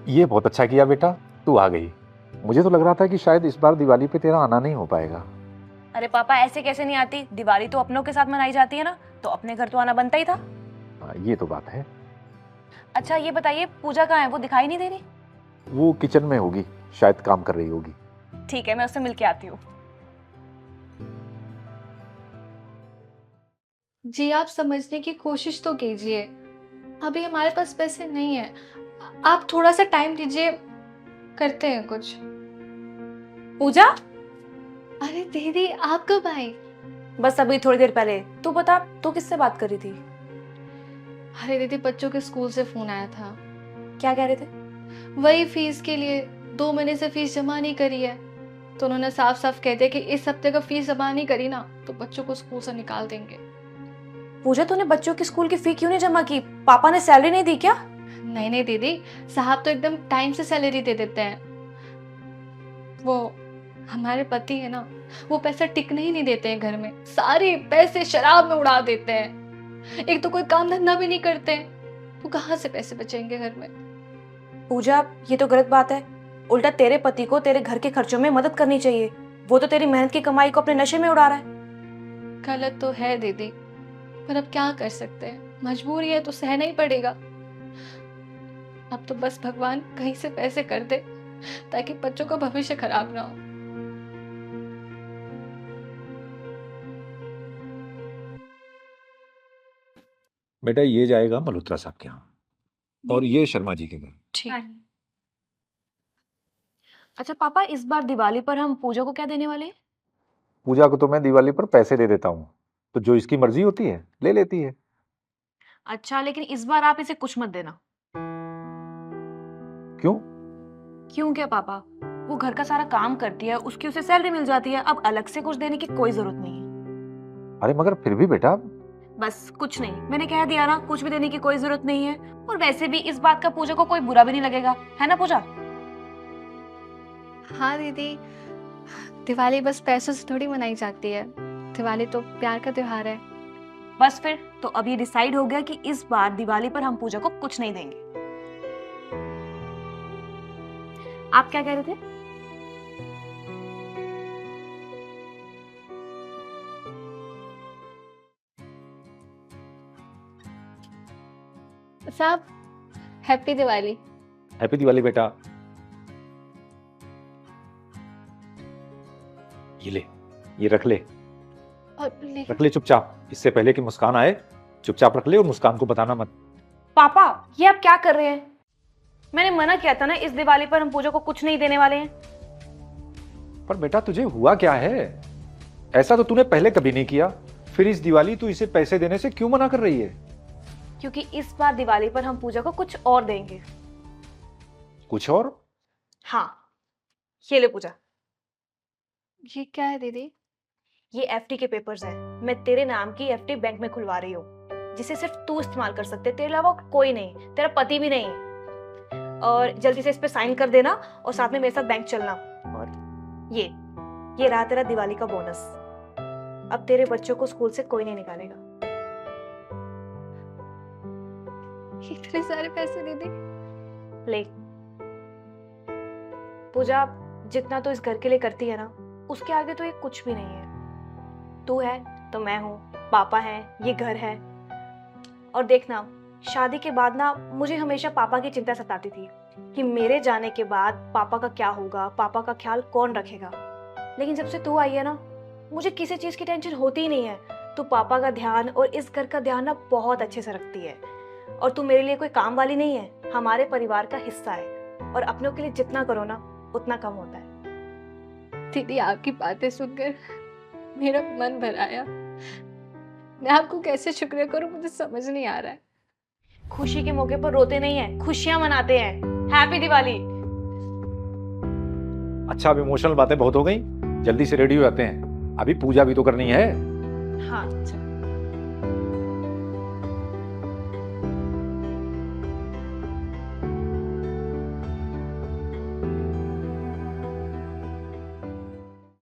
ये बहुत अच्छा किया बेटा, तू आ गई। मुझे तो लग रहा था कि शायद इस बार दिवाली पे तेरा आना नहीं हो पाएगा। अरे पापा, ऐसे कैसे नहीं आती? दिवाली तो अपनों के साथ मनाई जाती है ना, तो अपने घर तो आना बनता ही था। हाँ, ये तो बात है। अच्छा ये बताइए, पूजा कहाँ है? वो दिखाई नहीं दे रही। वो किचन में होगी, शायद काम कर रही होगी। ठीक है, मैं उससे मिलके आती हूँ। जी आप समझने की कोशिश तो कीजिए। अभी हमारे पास पैसे नहीं है। आप थोड़ा सा टाइम दीजिए, करते हैं कुछ। पूजा, अरे दीदी आप कब आई? बस अभी थोड़ी देर पहले। तू बता, तू किससे बात कर रही थी? अरे दीदी बच्चों के स्कूल से फोन आया था। क्या कह रहे थे? वही फीस के लिए, 2 महीने से फीस जमा नहीं करी है। तो उन्होंने साफ साफ कह दिया कि इस हफ्ते का फीस जमा नहीं करी ना तो बच्चों को स्कूल से निकाल देंगे। पूजा, तूने बच्चों की स्कूल की फी क्यों नहीं जमा की? पापा ने सैलरी नहीं दी क्या? नहीं नहीं दीदी, साहब तो एकदम टाइम से सैलरी दे देते हैं। वो हमारे पति है ना, वो पैसा टिकने ही नहीं देते हैं घर में। सारे पैसे शराब में उड़ा देते हैं। एक तो कोई काम धंधा भी नहीं करते हैं, तो कहाँ से पैसे बचेंगे घर में? पूजा, ये तो गलत बात है। उल्टा तेरे पति को तेरे घर के खर्चों में मदद करनी चाहिए। वो तो तेरी मेहनत की कमाई को अपने नशे में उड़ा रहा है। गलत तो है दीदी, पर अब क्या कर सकते हैं, मजबूरी है तो सहना ही पड़ेगा। अब तो बस भगवान कहीं से पैसे कर दे ताकि बच्चों का भविष्य खराब ना हो। बेटा ये जाएगा मल्होत्रा साहब के यहाँ, और ये शर्मा जी के घर। ठीक। अच्छा पापा, इस बार दिवाली पर हम पूजा को क्या देने वाले हैं? पूजा को तो मैं दिवाली पर पैसे दे देता हूँ, तो जो इसकी मर्जी होती है ले लेती है। अच्छा, लेकिन इस बार आप इसे कुछ मत देना। क्यों? क्यों क्या पापा? वो घर का सारा काम करती है, उसकी उसे सैलरी मिल जाती है। अब अलग से कुछ देने की कोई जरूरत नहीं है। अरे मगर फिर भी बेटा। बस कुछ नहीं, मैंने कह दिया ना, कुछ भी देने की कोई जरूरत नहीं है। और वैसे भी इस बात का पूजा को कोई बुरा भी नहीं लगेगा, है ना पूजा? हाँ दीदी, दिवाली बस पैसों से थोड़ी मनाई जाती है। दिवाली तो प्यार का त्योहार है। बस फिर तो अब ये डिसाइड हो गया कि इस बार दिवाली पर हम पूजा को कुछ नहीं देंगे। आप क्या कह रहे थे? साहब, हैप्पी दिवाली। हैप्पी दिवाली बेटा। ये ले, ये रख ले, और लेकिन रख ले चुपचाप। इससे पहले कि मुस्कान आए, चुपचाप रख ले और मुस्कान को बताना मत। पापा, ये आप क्या कर रहे हैं? मैंने मना किया था ना, इस दिवाली पर हम पूजा को कुछ नहीं देने वाले हैं। पर बेटा तुझे हुआ क्या है? ऐसा तो तूने पहले कभी नहीं किया, फिर इस दिवाली तू इसे पैसे देने से क्यों मना कर रही है? क्योंकि इस बार दिवाली पर हम पूजा को कुछ और देंगे। कुछ और? हाँ, ये ले पूजा। ये क्या है दीदी? ये एफडी के पेपर्स हैं। मैं तेरे नाम की एफडी बैंक में खुलवा रही हूँ, जिसे सिर्फ तू इस्तेमाल कर सकते है, तेरे अलावा कोई नहीं, तेरा पति भी नहीं। और जल्दी से इस पे साइन कर देना और साथ में मेरे साथ बैंक चलना। और ये रहा तेरा दिवाली का बोनस। अब तेरे बच्चों को स्कूल से कोई नहीं निकालेगा। इतने सारे पैसे दीदी? ले पूजा, जितना तो इस घर के लिए करती है ना, उसके आगे तो ये कुछ भी नहीं है। तू है तो मैं हूँ, पापा है, ये घर है। और देखना, शादी के बाद ना मुझे हमेशा पापा की चिंता सताती थी कि मेरे जाने के बाद पापा का क्या होगा, पापा का ख्याल कौन रखेगा। लेकिन जब से तू आई है ना, मुझे किसी चीज की टेंशन होती ही नहीं है। तू पापा का ध्यान और इस घर का ध्यान ना बहुत अच्छे से रखती है। और तू मेरे लिए कोई काम वाली नहीं है, हमारे परिवार का हिस्सा है। और अपनों के लिए जितना करो ना, उतना कम होता है। दीदी आपकी बातें सुनकर मेरा मन भर आया। मैं आपको कैसे शुक्रिया करूं, मुझे समझ नहीं आ रहा है। खुशी के मौके पर रोते नहीं है, खुशियां मनाते हैं। हैप्पी दिवाली। अच्छा, अब इमोशनल बातें बहुत हो गई, जल्दी से रेडी हो जाते हैं, अभी पूजा भी तो करनी है। हाँ चल।